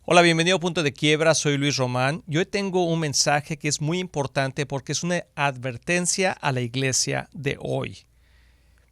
Hola, bienvenido a Punto de Quiebra, soy Luis Román. Yo hoy tengo un mensaje que es muy importante porque es una advertencia a la iglesia de hoy.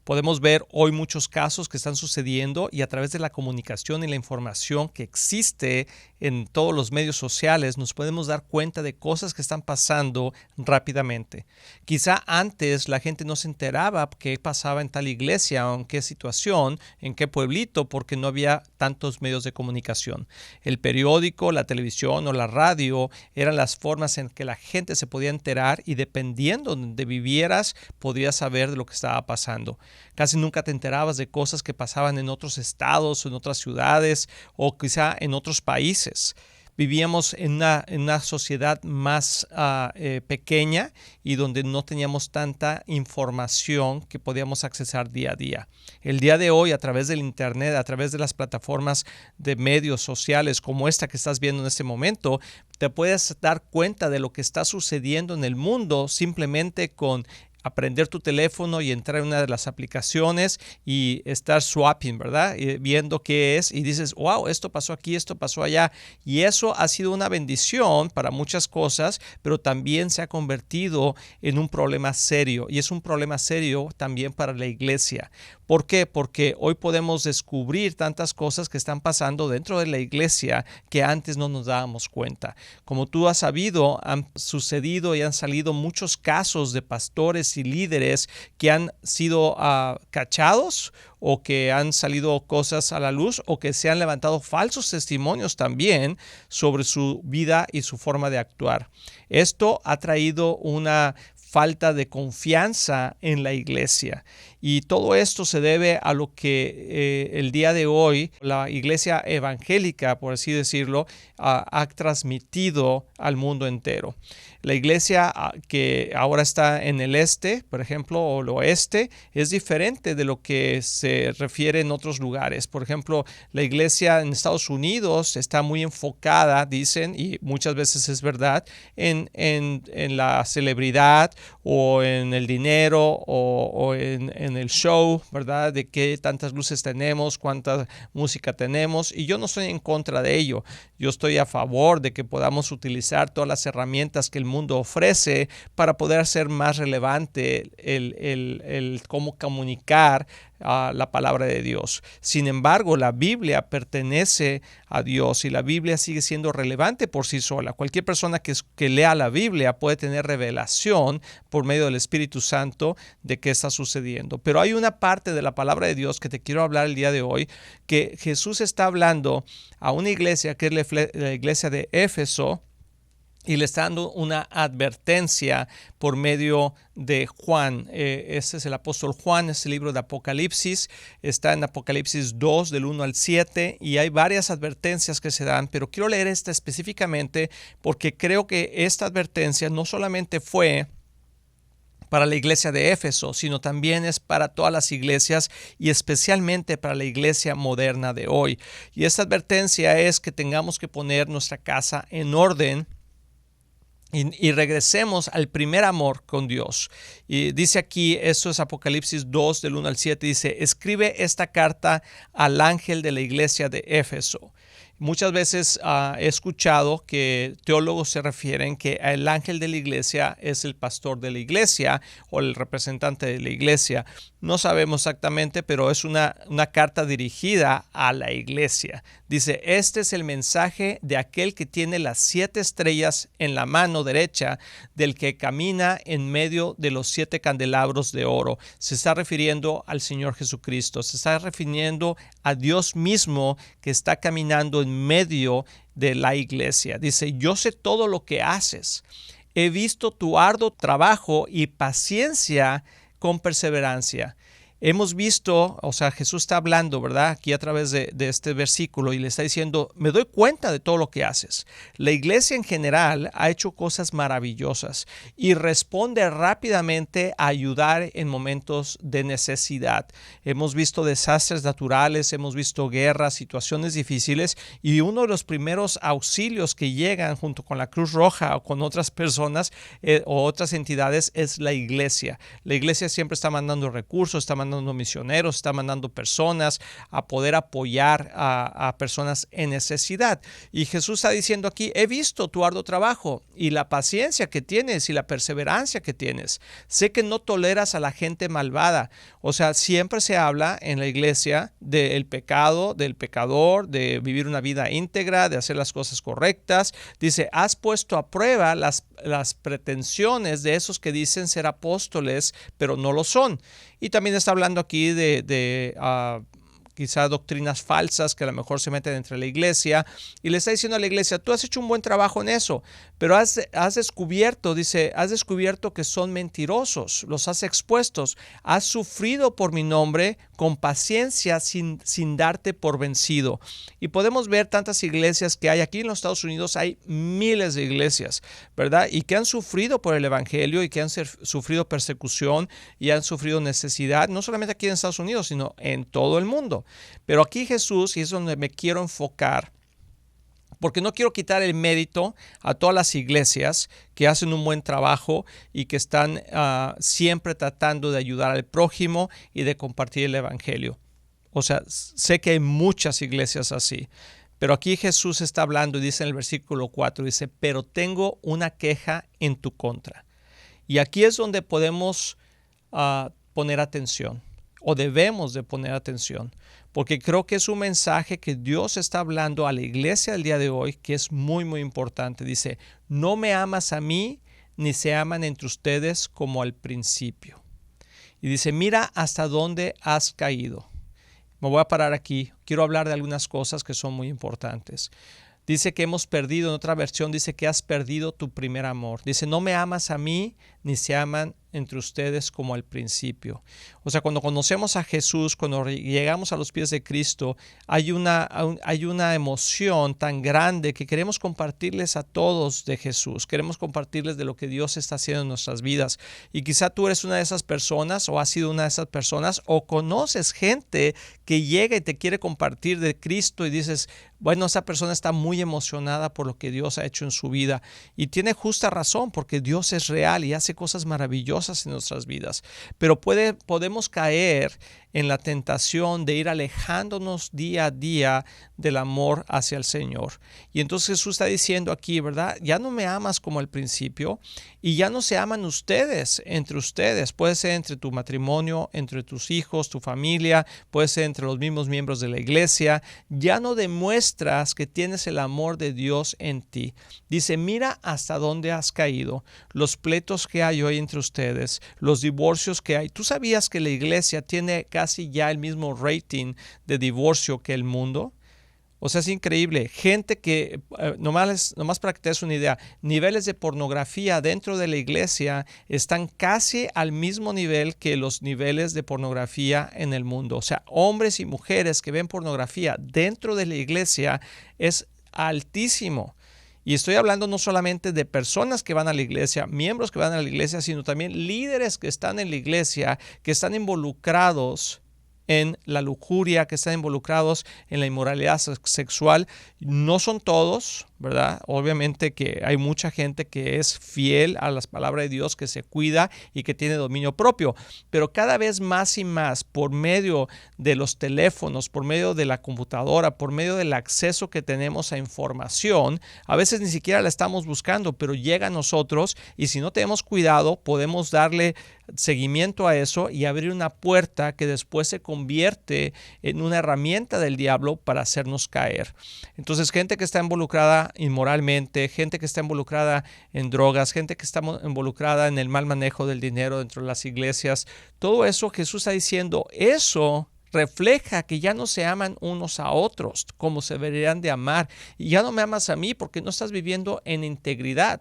Podemos ver hoy muchos casos que están sucediendo y a través de la comunicación y la información que existe en todos los medios sociales nos podemos dar cuenta de cosas que están pasando rápidamente. Quizá antes la gente no se enteraba qué pasaba en tal iglesia o en qué situación, en qué pueblito, porque no había tantos medios de comunicación. El periódico, la televisión o la radio eran las formas en que la gente se podía enterar y dependiendo de donde vivieras podías saber de lo que estaba pasando. Casi nunca te enterabas de cosas que pasaban en otros estados, en otras ciudades o quizá en otros países. Vivíamos en una sociedad más pequeña y donde no teníamos tanta información que podíamos accesar día a día. El día de hoy, a través del internet, a través de las plataformas de medios sociales como esta que estás viendo en este momento, te puedes dar cuenta de lo que está sucediendo en el mundo simplemente con aprender tu teléfono y entrar en una de las aplicaciones y estar swapping, ¿verdad? Viendo qué es y dices, wow, esto pasó aquí, esto pasó allá. Y eso ha sido una bendición para muchas cosas, pero también se ha convertido en un problema serio. Y es un problema serio también para la iglesia. ¿Por qué? Porque hoy podemos descubrir tantas cosas que están pasando dentro de la iglesia que antes no nos dábamos cuenta. Como tú has sabido, han sucedido y han salido muchos casos de pastores y líderes que han sido cachados o que han salido cosas a la luz o que se han levantado falsos testimonios también sobre su vida y su forma de actuar. Esto ha traído una falta de confianza en la iglesia. Y todo esto se debe a lo que el día de hoy la iglesia evangélica, por así decirlo, ha transmitido al mundo entero. La iglesia que ahora está en el este, por ejemplo, o el oeste, es diferente de lo que se refiere en otros lugares. Por ejemplo, la iglesia en Estados Unidos está muy enfocada, dicen, y muchas veces es verdad, en la celebridad o en el dinero o en el show, ¿verdad? De qué tantas luces tenemos, cuánta música tenemos. Y yo no estoy en contra de ello. Yo estoy a favor de que podamos utilizar todas las herramientas que el mundo ofrece para poder hacer más relevante el cómo comunicar la palabra de Dios. Sin embargo, la Biblia pertenece a Dios y la Biblia sigue siendo relevante por sí sola. Cualquier persona que lea la Biblia puede tener revelación por medio del Espíritu Santo de qué está sucediendo. Pero hay una parte de la palabra de Dios que te quiero hablar el día de hoy, que Jesús está hablando a una iglesia que es la iglesia de Éfeso, y le está dando una advertencia por medio de Juan. Este es el apóstol Juan, es el libro de Apocalipsis. Está en Apocalipsis 2, del 1 al 7, y hay varias advertencias que se dan, pero quiero leer esta específicamente porque creo que esta advertencia no solamente fue para la iglesia de Éfeso, sino también es para todas las iglesias y especialmente para la iglesia moderna de hoy. Y esta advertencia es que tengamos que poner nuestra casa en orden y regresemos al primer amor con Dios. Y dice aquí, esto es Apocalipsis 2, del 1 al 7, dice, escribe esta carta al ángel de la iglesia de Éfeso. Muchas veces he escuchado que teólogos se refieren que el ángel de la iglesia es el pastor de la iglesia o el representante de la iglesia. No sabemos exactamente, pero es una carta dirigida a la iglesia. Dice, este es el mensaje de aquel que tiene las 7 estrellas en la mano derecha, del que camina en medio de los 7 candelabros de oro. Se está refiriendo al Señor Jesucristo, se está refiriendo a Dios mismo que está caminando en medio de la iglesia. Dice, yo sé todo lo que haces. He visto tu arduo trabajo y paciencia con perseverancia. Hemos visto, o sea, Jesús está hablando, ¿verdad? Aquí a través de este versículo y le está diciendo, me doy cuenta de todo lo que haces. La iglesia en general ha hecho cosas maravillosas y responde rápidamente a ayudar en momentos de necesidad. Hemos visto desastres naturales, hemos visto guerras, situaciones difíciles y uno de los primeros auxilios que llegan junto con la Cruz Roja o con otras personas o otras entidades es la iglesia. La iglesia siempre está mandando recursos, está mandando mandando misioneros, está mandando personas a poder apoyar a personas en necesidad. Y Jesús está diciendo aquí, he visto tu arduo trabajo y la paciencia que tienes y la perseverancia que tienes. Sé que no toleras a la gente malvada. O sea, siempre se habla en la iglesia del pecado, del pecador, de vivir una vida íntegra, de hacer las cosas correctas. Dice, has puesto a prueba las pretensiones de esos que dicen ser apóstoles, pero no lo son. Y también está hablando aquí de quizá doctrinas falsas que a lo mejor se meten entre la iglesia, y le está diciendo a la iglesia, tú has hecho un buen trabajo en eso, pero has descubierto, dice, has descubierto que son mentirosos, los has expuestos, has sufrido por mi nombre con paciencia sin darte por vencido. Y podemos ver tantas iglesias que hay aquí en los Estados Unidos, hay miles de iglesias, ¿verdad? Y que han sufrido por el evangelio y que han sufrido persecución y han sufrido necesidad, no solamente aquí en Estados Unidos, sino en todo el mundo. Pero aquí Jesús, y es donde me quiero enfocar, porque no quiero quitar el mérito a todas las iglesias que hacen un buen trabajo y que están siempre tratando de ayudar al prójimo y de compartir el evangelio. O sea, sé que hay muchas iglesias así, pero aquí Jesús está hablando y dice en el versículo 4, dice, pero tengo una queja en tu contra. Y aquí es donde podemos poner atención, o debemos de poner atención, porque creo que es un mensaje que Dios está hablando a la iglesia del día de hoy, que es muy, muy importante. Dice, no me amas a mí, ni se aman entre ustedes como al principio. Y dice, mira hasta dónde has caído. Me voy a parar aquí. Quiero hablar de algunas cosas que son muy importantes. Dice que hemos perdido, en otra versión dice que has perdido tu primer amor. Dice, no me amas a mí, ni se aman entre ustedes como al principio. O sea, cuando conocemos a Jesús, cuando llegamos a los pies de Cristo, hay una emoción tan grande que queremos compartirles a todos de Jesús. Queremos compartirles de lo que Dios está haciendo en nuestras vidas. Y quizá tú eres una de esas personas, o has sido una de esas personas, o conoces gente que llega y te quiere compartir de Cristo y dices, bueno, esa persona está muy emocionada por lo que Dios ha hecho en su vida. Y tiene justa razón, porque Dios es real y hace cosas maravillosas en nuestras vidas, pero podemos caer en la tentación de ir alejándonos día a día del amor hacia el Señor. Y entonces Jesús está diciendo aquí, ¿verdad? Ya no me amas como al principio y ya no se aman ustedes, entre ustedes. Puede ser entre tu matrimonio, entre tus hijos, tu familia, puede ser entre los mismos miembros de la iglesia. Ya no demuestras que tienes el amor de Dios en ti. Dice, mira hasta dónde has caído, los pleitos que hay hoy entre ustedes, los divorcios que hay. ¿Tú sabías que la iglesia tiene casi ya el mismo rating de divorcio que el mundo? O sea, es increíble. Gente que, nomás para que te des una idea, niveles de pornografía dentro de la iglesia están casi al mismo nivel que los niveles de pornografía en el mundo. O sea, hombres y mujeres que ven pornografía dentro de la iglesia es altísimo. Y estoy hablando no solamente de personas que van a la iglesia, miembros que van a la iglesia, sino también líderes que están en la iglesia, que están involucrados en la lujuria, que están involucrados en la inmoralidad sexual. No son todos, ¿verdad? Obviamente que hay mucha gente que es fiel a las palabras de Dios, que se cuida y que tiene dominio propio, pero cada vez más y más por medio de los teléfonos, por medio de la computadora, por medio del acceso que tenemos a información, a veces ni siquiera la estamos buscando, pero llega a nosotros y si no tenemos cuidado podemos darle seguimiento a eso y abrir una puerta que después se convierte en una herramienta del diablo para hacernos caer. Entonces, gente que está involucrada inmoralmente, gente que está involucrada en drogas, gente que está involucrada en el mal manejo del dinero dentro de las iglesias, todo eso Jesús está diciendo, eso refleja que ya no se aman unos a otros como se deberían de amar. Y ya no me amas a mí porque no estás viviendo en integridad.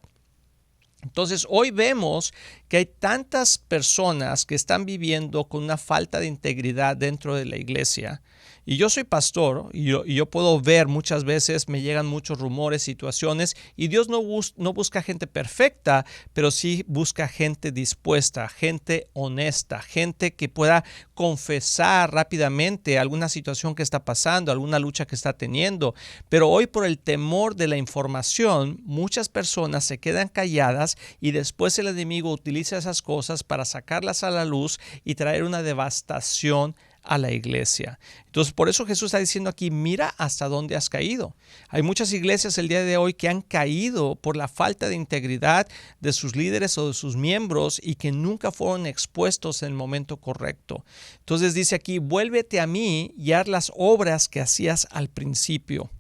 Entonces, hoy vemos que hay tantas personas que están viviendo con una falta de integridad dentro de la iglesia Y yo soy pastor y yo puedo ver muchas veces, me llegan muchos rumores, situaciones, y Dios no busca gente perfecta, pero sí busca gente dispuesta, gente honesta, gente que pueda confesar rápidamente alguna situación que está pasando, alguna lucha que está teniendo. Pero hoy, por el temor de la información, muchas personas se quedan calladas y después el enemigo utiliza esas cosas para sacarlas a la luz y traer una devastación a la iglesia. Entonces, por eso Jesús está diciendo aquí, mira hasta dónde has caído. Hay muchas iglesias el día de hoy que han caído por la falta de integridad de sus líderes o de sus miembros y que nunca fueron expuestos en el momento correcto. Entonces dice aquí, vuélvete a mí y haz las obras que hacías al principio.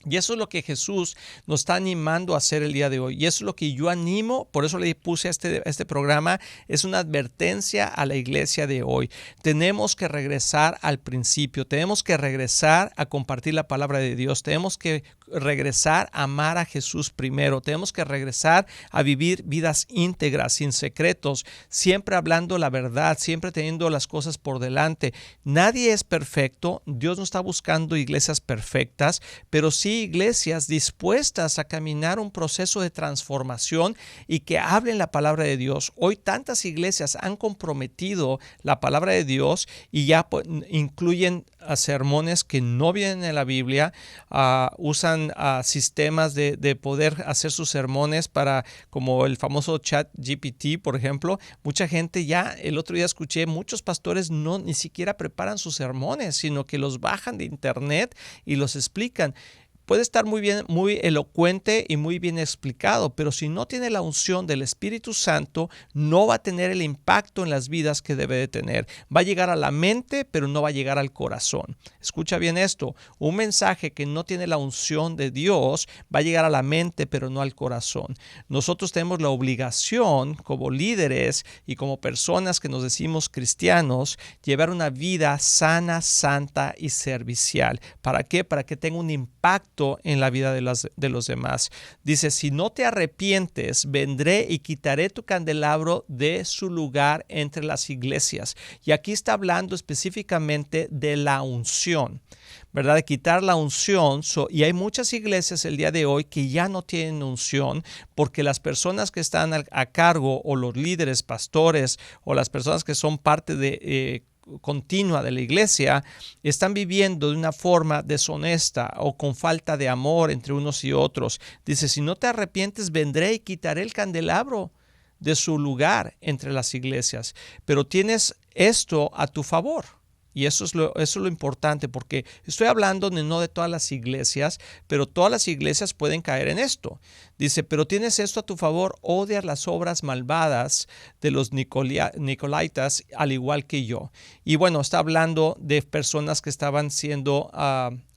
Y eso es lo que Jesús nos está animando a hacer el día de hoy. Y eso es lo que yo animo, por eso le puse a este programa, es una advertencia a la iglesia de hoy. Tenemos que regresar al principio, tenemos que regresar a compartir la palabra de Dios, tenemos que regresar a amar a Jesús primero, tenemos que regresar a vivir vidas íntegras, sin secretos, siempre hablando la verdad, siempre teniendo las cosas por delante. Nadie es perfecto, Dios no está buscando iglesias perfectas, pero sí iglesias dispuestas a caminar un proceso de transformación y que hablen la palabra de Dios. Hoy tantas iglesias han comprometido la palabra de Dios y ya incluyen sermones que no vienen en la Biblia, usan sistemas de poder hacer sus sermones para, como el famoso ChatGPT, por ejemplo. Mucha gente ya, el otro día escuché, muchos pastores ni siquiera preparan sus sermones, sino que los bajan de internet y los explican. Puede estar muy bien, muy elocuente y muy bien explicado, pero si no tiene la unción del Espíritu Santo, no va a tener el impacto en las vidas que debe de tener. Va a llegar a la mente, pero no va a llegar al corazón. Escucha bien esto, un mensaje que no tiene la unción de Dios va a llegar a la mente, pero no al corazón. Nosotros tenemos la obligación, como líderes y como personas que nos decimos cristianos, llevar una vida sana, santa y servicial. ¿Para qué? Para que tenga un impacto en la vida de los demás. Dice, si no te arrepientes, vendré y quitaré tu candelabro de su lugar entre las iglesias. Y aquí está hablando específicamente de la unción, ¿verdad? De quitar la unción. Y hay muchas iglesias el día de hoy que ya no tienen unción porque las personas que están a cargo, o los líderes, pastores, o las personas que son parte de continua de la iglesia, están viviendo de una forma deshonesta o con falta de amor entre unos y otros. Dice, si no te arrepientes, vendré y quitaré el candelabro de su lugar entre las iglesias. Pero tienes esto a tu favor. Y eso es lo importante, porque estoy hablando no de todas las iglesias, pero todas las iglesias pueden caer en esto. Dice, pero tienes esto a tu favor, odias las obras malvadas de los nicolaitas, al igual que yo. Y bueno, está hablando de personas que estaban siendo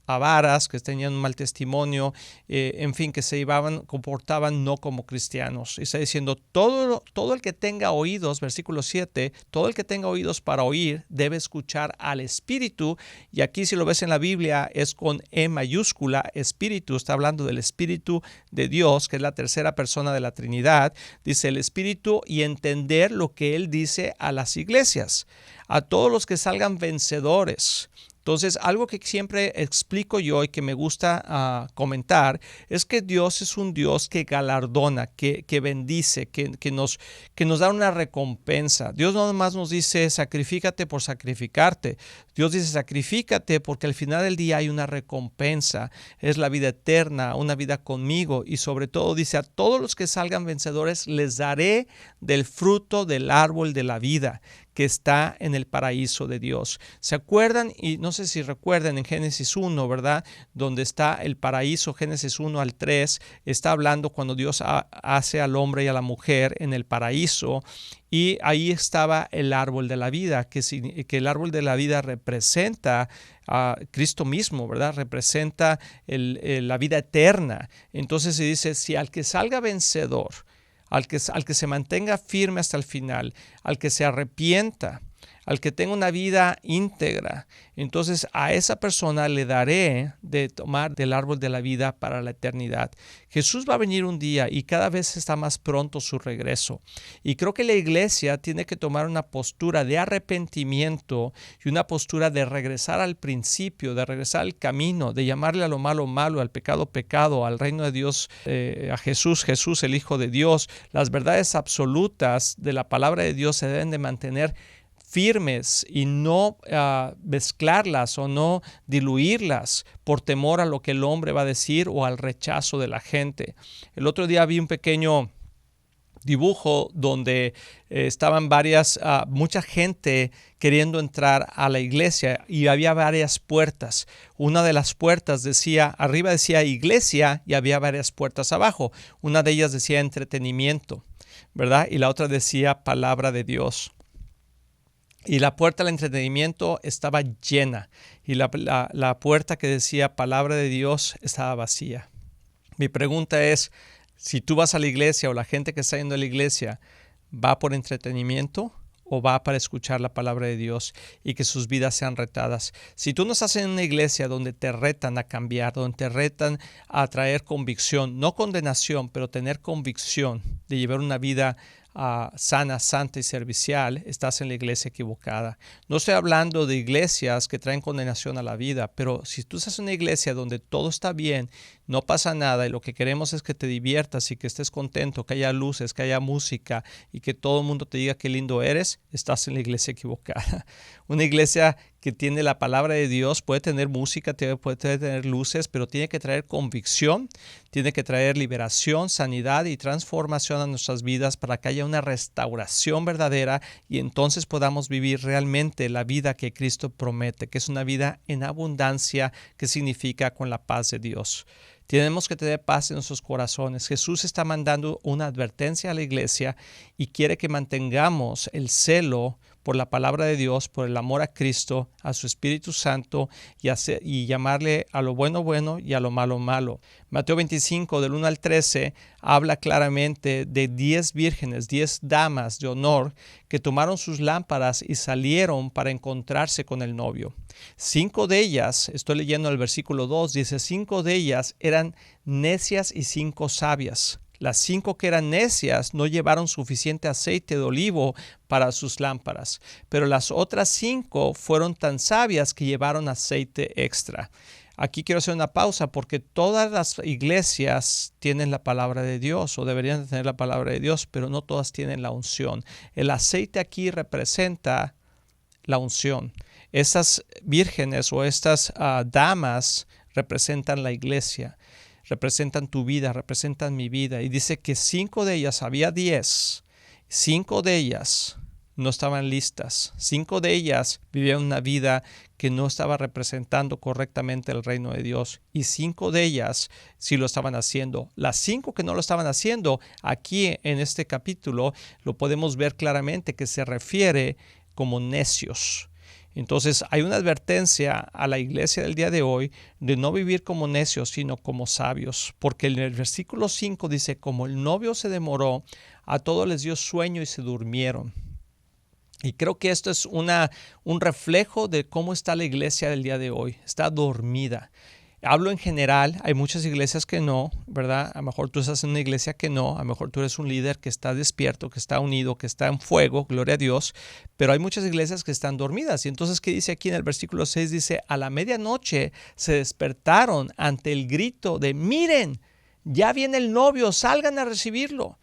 avaras, que tenían un mal testimonio, en fin, que se comportaban no como cristianos. Y está diciendo, todo el que tenga oídos, versículo 7, todo el que tenga oídos para oír debe escuchar al Espíritu. Y aquí, si lo ves en la Biblia, es con E mayúscula, Espíritu. Está hablando del Espíritu de Dios, que es la tercera persona de la Trinidad. Dice el Espíritu, y entender lo que Él dice a las iglesias, a todos los que salgan vencedores. Entonces, algo que siempre explico yo y que me gusta comentar es que Dios es un Dios que galardona, que bendice, que nos da una recompensa. Dios no nomás nos dice sacrifícate por sacrificarte. Dios dice sacrifícate porque al final del día hay una recompensa. Es la vida eterna, una vida conmigo. Y sobre todo dice, a todos los que salgan vencedores les daré del fruto del árbol de la vida que está en el paraíso de Dios. ¿Se acuerdan? Y no sé si recuerdan en Génesis 1, ¿verdad? Donde está el paraíso, Génesis 1 al 3, está hablando cuando Dios hace al hombre y a la mujer en el paraíso, y ahí estaba el árbol de la vida, que el árbol de la vida representa a Cristo mismo, ¿verdad? Representa la vida eterna. Entonces se dice, si al que salga vencedor, al que se mantenga firme hasta el final, al que se arrepienta, al que tenga una vida íntegra, entonces a esa persona le daré de tomar del árbol de la vida para la eternidad. Jesús va a venir un día y cada vez está más pronto su regreso. Y creo que la iglesia tiene que tomar una postura de arrepentimiento y una postura de regresar al principio, de regresar al camino, de llamarle a lo malo malo, al pecado pecado, al reino de Dios, a Jesús el Hijo de Dios. Las verdades absolutas de la palabra de Dios se deben de mantener firmes y no mezclarlas o no diluirlas por temor a lo que el hombre va a decir o al rechazo de la gente. El otro día vi un pequeño dibujo donde estaban mucha gente queriendo entrar a la iglesia y había varias puertas. Una de las puertas arriba decía iglesia y había varias puertas abajo. Una de ellas decía entretenimiento, ¿verdad? Y la otra decía palabra de Dios. Y la puerta del entretenimiento estaba llena y la puerta que decía palabra de Dios estaba vacía. Mi pregunta es, si tú vas a la iglesia o la gente que está yendo a la iglesia, ¿va por entretenimiento o va para escuchar la palabra de Dios y que sus vidas sean retadas? Si tú no estás en una iglesia donde te retan a cambiar, donde te retan a traer convicción, no condenación, pero tener convicción de llevar una vida sana, santa y servicial, estás en la iglesia equivocada. No estoy hablando de iglesias que traen condenación a la vida, pero si tú estás en una iglesia donde todo está bien, no pasa nada y lo que queremos es que te diviertas y que estés contento, que haya luces, que haya música y que todo el mundo te diga qué lindo eres, estás en la iglesia equivocada. Una iglesia que tiene la palabra de Dios puede tener música, puede tener luces, pero tiene que traer convicción, tiene que traer liberación, sanidad y transformación a nuestras vidas para que haya una restauración verdadera y entonces podamos vivir realmente la vida que Cristo promete, que es una vida en abundancia, que significa con la paz de Dios. Tenemos que tener paz en nuestros corazones. Jesús está mandando una advertencia a la iglesia y quiere que mantengamos el celo por la palabra de Dios, por el amor a Cristo, a su Espíritu Santo y llamarle a lo bueno bueno y a lo malo malo. Mateo 25 del 1 al 13 habla claramente de 10 vírgenes, 10 damas de honor que tomaron sus lámparas y salieron para encontrarse con el novio. 5 de ellas, estoy leyendo el versículo 2, dice 5 de ellas eran necias y 5 sabias. Las 5 que eran necias no llevaron suficiente aceite de olivo para sus lámparas, pero las otras 5 fueron tan sabias que llevaron aceite extra. Aquí quiero hacer una pausa porque todas las iglesias tienen la palabra de Dios o deberían tener la palabra de Dios, pero no todas tienen la unción. El aceite aquí representa la unción. Estas vírgenes o estas damas representan la iglesia. Representan tu vida, representan mi vida. Y dice que 5 de ellas, había 10, 5 de ellas no estaban listas. 5 de ellas vivían una vida que no estaba representando correctamente el reino de Dios. Y 5 de ellas sí lo estaban haciendo. Las 5 que no lo estaban haciendo, aquí en este capítulo lo podemos ver claramente que se refiere como necios. Entonces hay una advertencia a la iglesia del día de hoy de no vivir como necios, sino como sabios. Porque en el versículo 5 dice, como el novio se demoró, a todos les dio sueño y se durmieron. Y creo que esto es un reflejo de cómo está la iglesia del día de hoy. Está dormida. Hablo en general, hay muchas iglesias que no, ¿verdad? A lo mejor tú estás en una iglesia que no, a lo mejor tú eres un líder que está despierto, que está unido, que está en fuego, gloria a Dios, pero hay muchas iglesias que están dormidas. Y entonces, ¿qué dice aquí en el versículo 6? Dice, a la medianoche se despertaron ante el grito de, miren, ya viene el novio, salgan a recibirlo.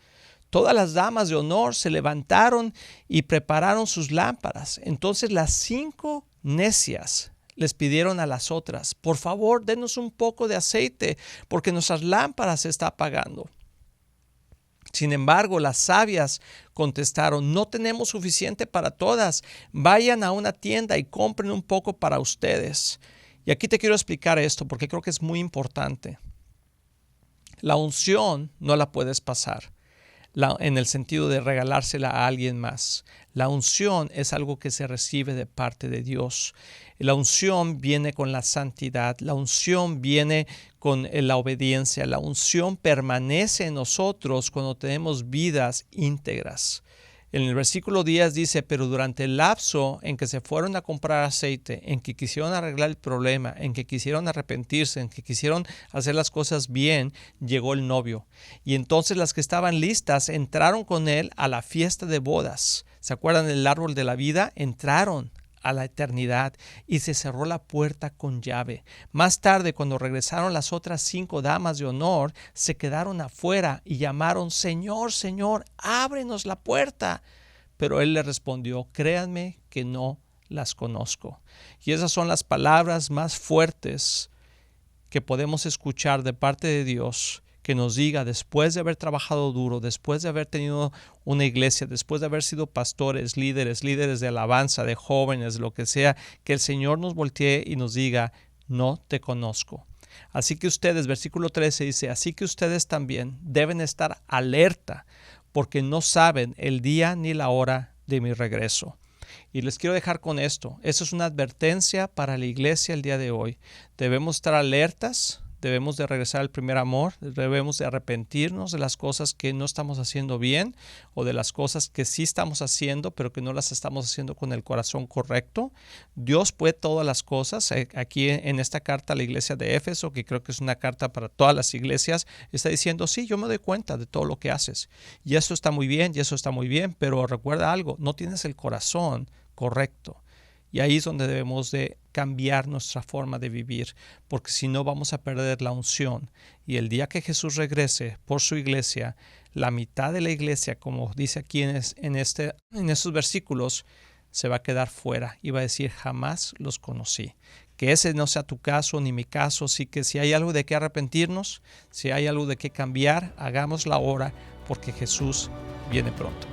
Todas las damas de honor se levantaron y prepararon sus lámparas. Entonces las 5 necias les pidieron a las otras, por favor, denos un poco de aceite, porque nuestras lámparas se están apagando. Sin embargo, las sabias contestaron, no tenemos suficiente para todas, vayan a una tienda y compren un poco para ustedes. Y aquí te quiero explicar esto, porque creo que es muy importante. La unción no la puedes pasar en el sentido de regalársela a alguien más. La unción es algo que se recibe de parte de Dios. La unción viene con la santidad, la unción viene con la obediencia, la unción permanece en nosotros cuando tenemos vidas íntegras. En el versículo 10 dice, pero durante el lapso en que se fueron a comprar aceite, en que quisieron arreglar el problema, en que quisieron arrepentirse, en que quisieron hacer las cosas bien, llegó el novio. Y entonces las que estaban listas entraron con él a la fiesta de bodas. ¿Se acuerdan del árbol de la vida? Entraron a la eternidad y se cerró la puerta con llave. Más tarde, cuando regresaron las otras 5 damas de honor, se quedaron afuera y llamaron, Señor, Señor, ábrenos la puerta. Pero él le respondió, créanme que no las conozco. Y esas son las palabras más fuertes que podemos escuchar de parte de Dios, que nos diga, después de haber trabajado duro, después de haber tenido una iglesia, después de haber sido pastores, líderes de alabanza, de jóvenes, lo que sea, que el Señor nos voltee y nos diga, no te conozco. Así que ustedes, versículo 13 dice, así que ustedes también deben estar alerta, porque no saben el día ni la hora de mi regreso. Y les quiero dejar con esto. Eso es una advertencia para la iglesia el día de hoy. Debemos estar alertas, debemos de regresar al primer amor, debemos de arrepentirnos de las cosas que no estamos haciendo bien o de las cosas que sí estamos haciendo, pero que no las estamos haciendo con el corazón correcto. Dios puede todas las cosas. Aquí en esta carta a la iglesia de Éfeso, que creo que es una carta para todas las iglesias, está diciendo, sí, yo me doy cuenta de todo lo que haces. Y eso está muy bien, pero recuerda algo, no tienes el corazón correcto. Y ahí es donde debemos de cambiar nuestra forma de vivir, porque si no vamos a perder la unción. Y el día que Jesús regrese por su iglesia, la mitad de la iglesia, como dice aquí en estos versículos, se va a quedar fuera y va a decir, jamás los conocí. Que ese no sea tu caso ni mi caso, así que si hay algo de qué arrepentirnos, si hay algo de qué cambiar, hagámoslo ahora, porque Jesús viene pronto.